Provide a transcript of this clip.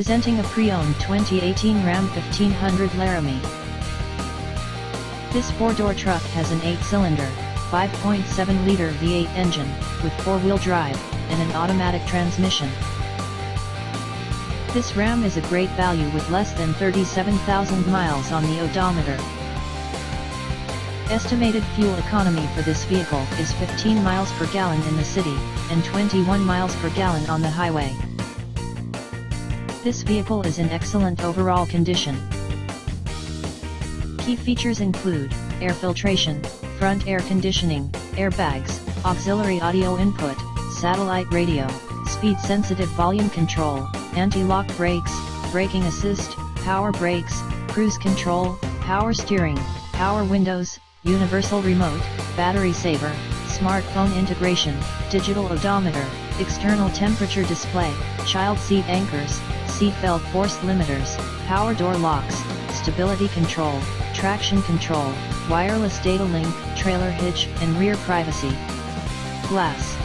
Presenting a pre-owned 2018 Ram 1500 Laramie. This four-door truck has an 8-cylinder, 5.7-liter V8 engine, with four-wheel drive, and an automatic transmission. This Ram is a great value with less than 37,000 miles on the odometer. Estimated fuel economy for this vehicle is 15 miles per gallon in the city, and 21 miles per gallon on the highway. This vehicle is in excellent overall condition. Key features include air filtration, front air conditioning, airbags, auxiliary audio input, satellite radio, speed-sensitive volume control, anti-lock brakes, braking assist, power brakes, cruise control, power steering, power windows, universal remote, battery saver, smartphone integration, digital odometer, external temperature display, child seat anchors, seatbelt force limiters, power door locks, stability control, traction control, wireless data link, trailer hitch, and rear privacy glass.